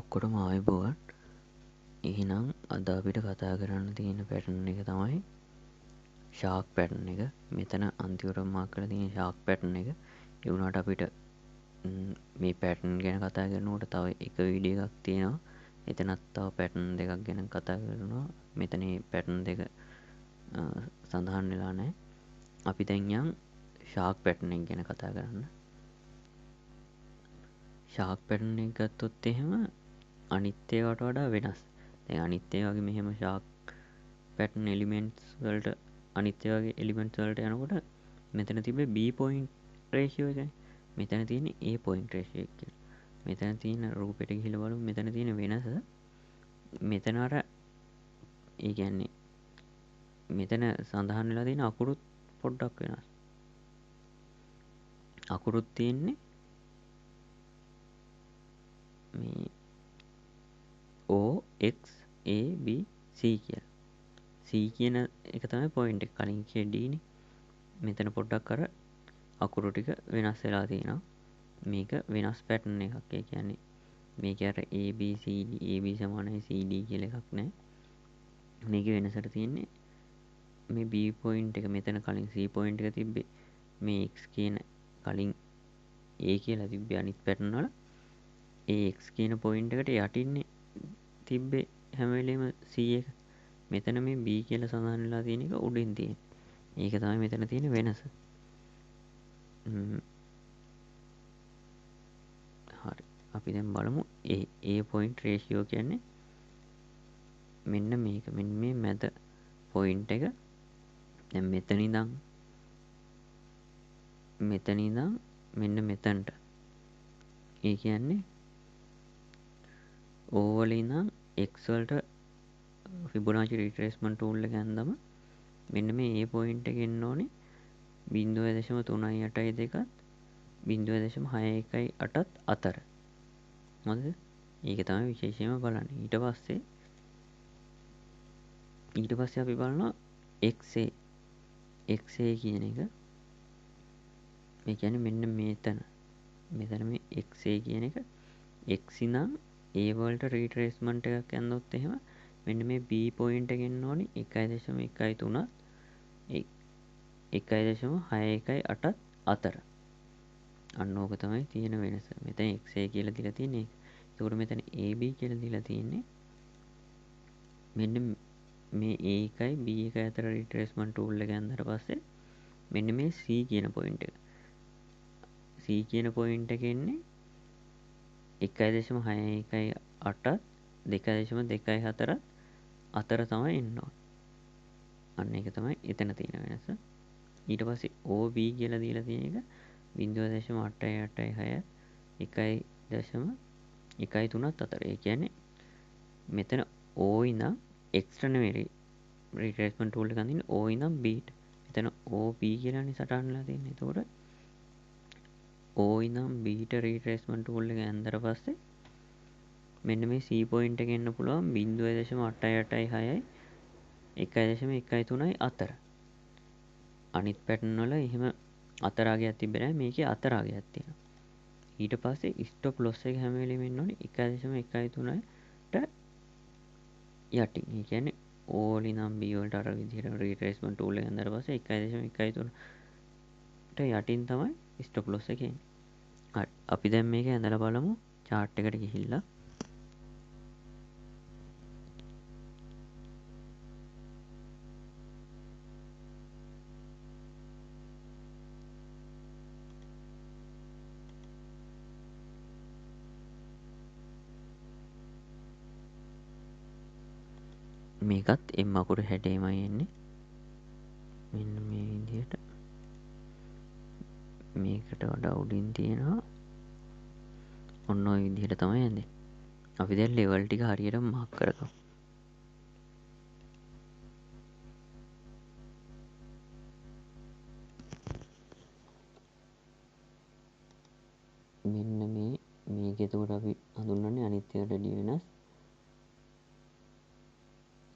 ඔක්කොටම ආයුබෝවන්. එහෙනම් අද අපිට කතා කරන්න තියෙන පැටර්න් එක තමයි ෂාක් පැටර්න් එක. මෙතන අන්තිමට මාක් කරලා තියෙන ෂාක් පැටර්න් එක. ඒ වුණාට අපිට මේ පැටර්න් ගැන කතා කරනකොට තව එක වීඩියෝ එකක් තියෙනවා. එතනත් තව පැටර්න් දෙකක් ගැන කතා කරනවා. මෙතන මේ පැටර්න් දෙක සඳහන් වෙලා නැහැ. අපි දැන් යන් ෂාක් පැටර්න් එක ගැන කතා කරන්න. ෂාක් පැටර්න් එක ගත්තොත් එහෙම අනිත් ඒවාට වඩා වෙනස්. දැන් අනිත් ඒ වගේ මෙහෙම ෂාක් පැටර්න් එලිමෙන්ට්ස් වලට අනිත් ඒ වගේ එලිමෙන්ට්ස් වලට යනකොට මෙතන තිබ්බේ B පොයින්ට් රේෂියෝ එකයි. මෙතන තියෙන්නේ A පොයින්ට් රේෂියෝ එක කියලා. මෙතන තියෙන රූපෙට ගිහිල්ලා බලමු මෙතන තියෙන වෙනස. මෙතන අර ඒ කියන්නේ මෙතන සඳහන් වෙලා තියෙන අකුරුත් පොඩ්ඩක් වෙනස්. අකුරුත් තියෙන්නේ මේ O X A B C කියලා. C කියන එක තමයි පොයින්ට් එක. කලින් කියේ D නේ. මෙතන පොඩ්ඩක් අර අකුරු ටික වෙනස් වෙලා තියෙනවා. මේක වෙනස් පැටර්න් එකක්. ඒ කියන්නේ මේක අර ABCD AB සමානයි CD කියලා එකක් නැහැ. මේකේ වෙනසට තියෙන්නේ මේ B පොයින්ට් එක මෙතන කලින් C පොයින්ට් එක තිබ්බේ මේ X කියන කලින් A කියලා තිබ්බේ අනිත් පැටර්න් වල ඒ X කියන පොයින්ට් එකට යටින්නේ තිබ්බේ හැම වෙලේම C එක. මෙතන මේ B කියලා සඳහන් වෙලා තියෙන එක උඩින් තියෙන්නේ. ඒක තමයි මෙතන තියෙන වෙනස. හරි. අපි දැන් බලමු A පොයින්ට් රේෂියෝ කියන්නේ මෙන්න මේක. මෙන්න මේ මැද පොයින්ට් එක. දැන් මෙතන ඉඳන් මෙන්න මෙතනට. ඒ කියන්නේ O වල ඉඳන් X වලට ෆිබොනාචි රිට්‍රේස්මන්ට් ටූල් එක ඇන්දම මෙන්න මේ A පොයින්ට් එක එන්න ඕනේ 0.382ත් 0.61ත් අතර. හරිද? ඒක තමයි විශේෂයෙන්ම බලන්නේ. ඊට පස්සේ අපි බලනවා XA කියන එක. ඒ කියන්නේ මෙන්න මෙතන මේ XA කියන එක X ඉඳන් A වලට රීට්‍රේස්මන්ට් එකක් යන්නොත් එහෙම මෙන්න මේ B පොයින්ට් එක එන්න ඕනේ 1.13ත් 1.61ත් අතර. අන්න ඕක තමයි තියෙන වෙනස. මෙතන XA කියලා දීලා තියෙන්නේ ඒක. ඒකට මෙතන AB කියලා දීලා තියෙන්නේ මෙන්න මේ A එකයි B එකයි අතර රිට්‍රේස්මන්ට් ටූල් එක ඇන්දට පස්සේ මෙන්න මේ C කියන පොයින්ට් එක. C කියන පොයින්ට් එක එන්නේ 1.61ත් 2.24ත් අතර තමයි එන්න ඕනේ. අන්න ඒක තමයි එතන තියෙන වෙනස. ඊට පස්සේ OB කියලා දීලා තියෙන එක 0.886 1.13ත් අතර. ඒ කියන්නේ මෙතන O ඉඳන් X නෙමෙයි රිට්‍රේස්මන්ට් ටූල් එක අඳින්නේ O ඉඳන් B ට. මෙතන OB කියලානේ සටහන් වෙලා තියෙන්නේ. එතකොට O ඉඳන් B ට රිට්‍රේස්මන්ට් ටූල් එක ඇන්දට පස්සේ මෙන්න මේ C පොයින්ට් එක එන්න පුළුවන් 0.886යි 1.13යි අතර. අනිත් පැටර්න් වල එහෙම අතරාගයක් තිබ්බේ නැහැ. මේකේ අතරාගයක් තියෙනවා. ඊට පස්සේ ස්ටොප් ලොස් එක හැම වෙලෙම එන්න ඕනේ 1.13ට යටින්. ඒ කියන්නේ O වලින් නම් B වලට අර විදිහට රීට්‍රේස්මන්ට් ටූල් එක ඇන්දට පස්සේ 1.13ට යටින් තමයි ස්ටොප් ලොස් එක එන්නේ. හරි. අපි දැන් මේක ඇඳලා බලමු chart එකට ගිහිල්ලා. මේකත් M අකුරු 60යි එන්නේ. මෙන්න මේ විදිහට. මේකට වඩා උඩින් තියෙනවා. ඔන්න ඔය විදිහට තමයි යන්නේ. අපි දැන් ලෙවල් ටික හරියට මාක් කරගමු. මෙන්න මේක එතකොට අපි හඳුන්වන්නේ අනිත් ඒවාට වඩා වෙනස්.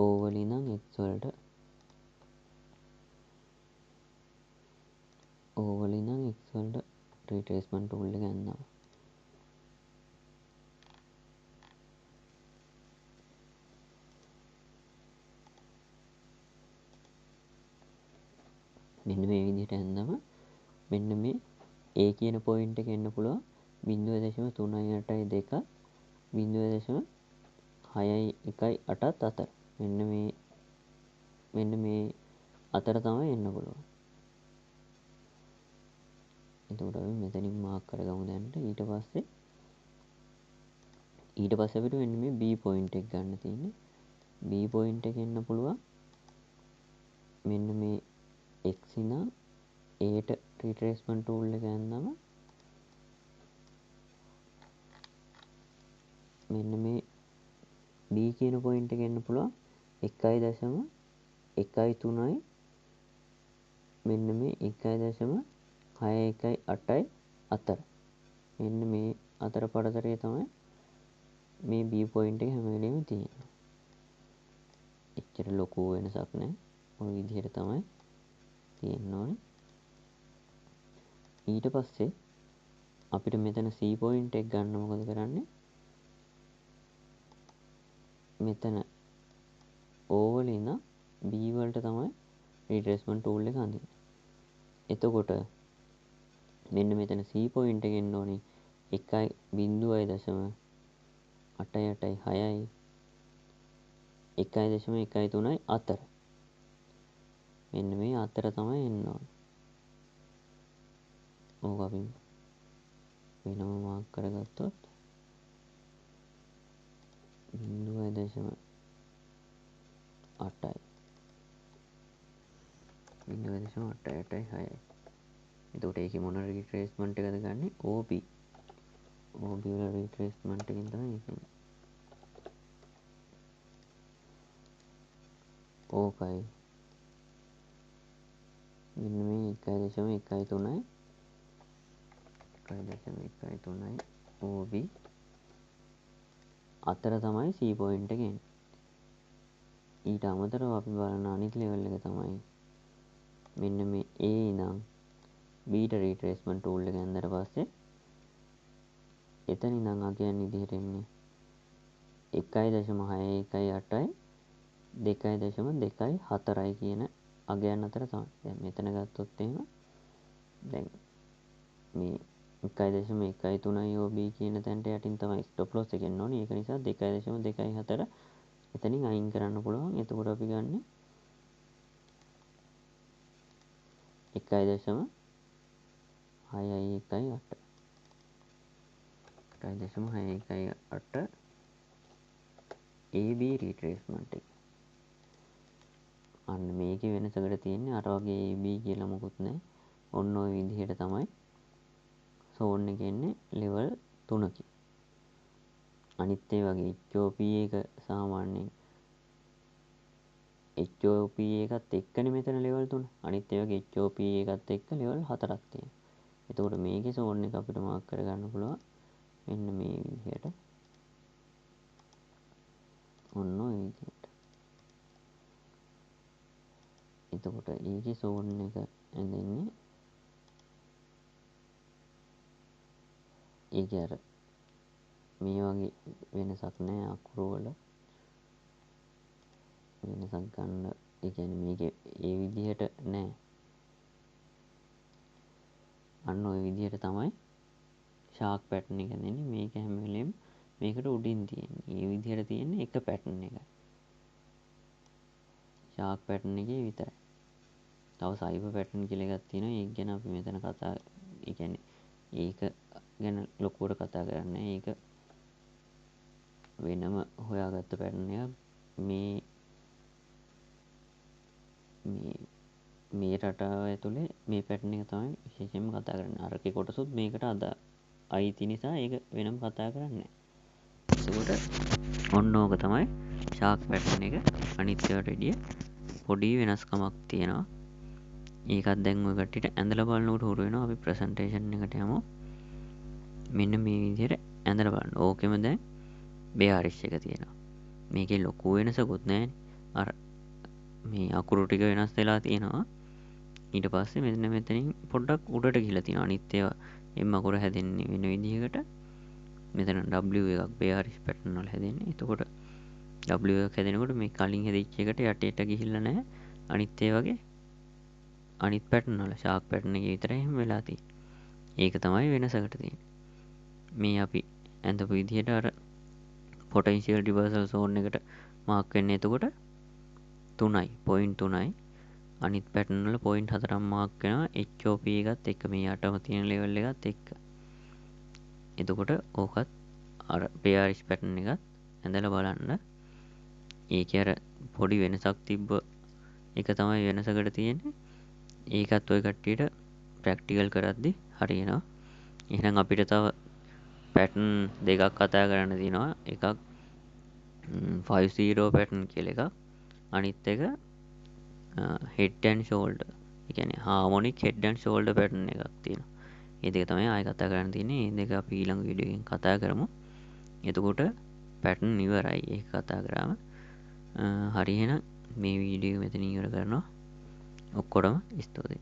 O වලින් නම් X වලට O වලින් නම් X වලට රීට්‍රේස්මන්ට් ටූල් එක ගන්නවා. මෙන්න මේ විදිහට ඇඳම මෙන්න මේ A කියන පොයින්ට් එක එන්න පුළුවන් 0.38.2 0.618ත් අතර. මෙන්න මේ අතර තමයි එන්න පුළුවන්. එතකොට අපි මෙතනින් මාක් කරගමු දැන්ට. ඊට පස්සේ අපිට මෙන්න මේ B පොයින්ට් එක ගන්න තියෙන්නේ. B පොයින්ට් එක එන්න පුළුවන් මෙන්න මේ x ඉඳන් Aට රිට්‍රේස්මන්ට් ටූල් එක ඇඳම මෙන්න මේ B කියන පොයින්ට් එක එන්න පුළුවන් 1.13යි මෙන්න මේ 1.618යි අතර. මෙන්න මේ අතර පරතරය තමයි මේ B පොයින්ට් එක හැම වෙලෙම තියෙන්නේ. එච්චර ලොකු වෙනසක් නැහැ. ওই විදිහට තමයි තියෙන්න ඕනේ. ඊට පස්සේ අපිට මෙතන C පොයින්ට් එක ගන්න මොකද කරන්නේ? මෙතන O වල ඉඳන් B වලට තමයි රිට්‍රේස්මන්ට් ටූල් එක අඳින්නේ. එතකොට මෙන්න මෙතන C පොයින්ට් එක එන්න ඕනේ 1.0.886යි 1.13යි අතර. මෙන්න මේ අතර තමයි එන්න ඕනේ. ඕක අපි වෙනම මාක් කරගත්තොත් 0.8යි 0.886යි. එතකොට ඒකේ මොන රිට්‍රේස්මන්ට් එකද ගන්නෙ? OB වල රිට්‍රේස්මන්ට් එකෙන් තමයි ඒක එන්නේ. ඕකයි මෙන්න මේ 1.13යි 1.13යි OB අතර තමයි C පොයින්ට් එක එන්නේ. ඊට අමතරව අපි බලන අනිත් ලෙවල් එක තමයි මෙන්න මේ A ඉඳන් B ට රිට්‍රේස්මන්ට් ටූල් එක ඇඳලා පස්සේ එතන ඉඳන් අගයන් විදිහට එන්නේ 1.618යි 2.24යි කියන අගයන් අතර තමයි. දැන් මෙතන ගත්තොත් එහෙම දැන් මේ 1.13යි OB කියන තැනට යටින් තමයි ස්ටොප් ලොස් එක එන්න ඕනේ. ඒක නිසා 2.24 එතනින් අයින් කරන්න පුළුවන්. එතකොට අපි ගන්නේ 1.618 AB රිට්‍රේස්මන්ට් එක. අන්න මේකේ වෙනසකට තියෙන්නේ අර වගේ AB කියලා මොකුත් නැහැ. ඔන්න ඔය විදිහට තමයි සෝන් එක එන්නේ ලෙවල් 3කින්. අනිත් ඒ වගේ HOP එක සාමාන්‍යයෙන් HOP එකත් එක්කනේ මෙතන ලෙවල් 3. අනිත් ඒ වගේ HOP එකත් එක්ක ලෙවල් 4ක් තියෙනවා. එතකොට මේකේ සෝන් එක අපිට මාක් කරගන්න පුළුවන් මෙන්න මේ විදිහට. ඔන්න ඔය විදිහට. එතකොට ඒකේ සෝන් එක ඇඳෙන්නේ ඒක අර මේ වගේ වෙනසක් නැහැ අකුරු වල වෙනසක් ගන්න. ඒ කියන්නේ මේකේ ඒ විදිහට නැහැ. අන්න ওই විදිහට තමයි ෂාක් පැටර්න් එක දෙන්නේ. මේක හැම වෙලෙම මේකට උඩින් තියෙන්නේ. මේ විදිහට තියෙන්නේ එක පැටර්න් එකයි. ෂාක් පැටර්න් එකේ විතරයි. තව සයිබර් පැටර්න් කියලා එකක් තියෙනවා. ඒක ගැන අපි මෙතන කතා ඒ කියන්නේ ඒක ගැන ලොකුවට කතා කරන්නේ නැහැ. ඒක වෙනම හොයාගත්ත පැටර්න් එකක්. මේ රටාව ඇතුලේ මේ පැටර්න් එක තමයි විශේෂයෙන්ම කතා කරන්නේ. අරකේ කොටසුත් මේකට අයිති නිසා ඒක වෙනම කතා කරන්නේ නැහැ. ඒකට ඔන්න ඕක තමයි ෂාක් පැටර්න් එක. අනිත් ඒවාට වැඩිය පොඩි වෙනස්කමක් තියෙනවා. ඒකත් දැන් ඔය කට්ටියට ඇඳලා බලනකොට හුරු වෙනවා. අපි ප්‍රසන්ටේෂන් එකට යමු. මෙන්න මේ විදිහට ඇඳලා බලන්න. ඕකෙම දැන් බෙයාරිෂ් එක තියෙනවා. මේකේ ලොකු වෙනසකුත් නැහැ. අර මේ අකුරු ටික වෙනස් වෙලා තියෙනවා. ඊට පස්සේ මෙතනින් පොඩ්ඩක් උඩට ගිහිලා තියෙනවා. අනිත් ඒවා එම් අකුර හැදෙන්නේ වෙන විදිහකට. මෙතන W එකක් බෙයාරිෂ් පැටර්න් වල හැදෙන්නේ. එතකොට W එකක් හැදෙනකොට මේ කලින් හැදිච්ච එකට යටේට ගිහිල්ලා නැහැ. අනිත් ඒ වගේ අනිත් පැටර්න් වල ෂාක් පැටර්න් එකේ විතරයි එහෙම වෙලා තියෙන්නේ. ඒක තමයි වෙනසකට තියෙන්නේ. මේ අපි ඇඳපු විදිහට අර පොටෙන්ෂියල් රිවර්සල් සෝන් එකට මාක් වෙන්නේ එතකොට 3යි පොයින්ට් 3යි. අනිත් පැටර්න් වල පොයින්ට් 4ක් මාක් වෙනවා HOP එකත් එක්ක මේ යටම තියෙන ලෙවල් එකත් එක්ක. එතකොට ඕකත් අර පෙයාරිෂ් පැටර්න් එකත් ඇඳලා බලන්න. ඒකේ අර පොඩි වෙනසක් තිබ්බ එක තමයි වෙනසකට තියෙන්නේ. ඒකත් ඔය කට්ටියට ප්‍රැක්ටිකල් කරද්දි හරියනවා. එහෙනම් අපිට තව පැටර්න් දෙකක් කතා කරන්න තියෙනවා. එකක් 50 පැටර්න් කියලා එකක්. අනිත් එක හෙඩ් ඇන්ඩ් ෂෝල්ඩර්. ඒ කියන්නේ harmonic head and shoulder pattern එකක් තියෙනවා. මේ දෙක තමයි ආයෙ කතා කරන්න තියෙන්නේ. මේ දෙක අපි ඊළඟ වීඩියෝ එකෙන් කතා කරමු. එතකොට පැටර්න් ඉවරයි ඒක කතා කරාම. හරි එහෙනම් මේ වීඩියෝ මෙතනින් ඉවර කරනවා. ඔක්කොටම ස්තුතියි.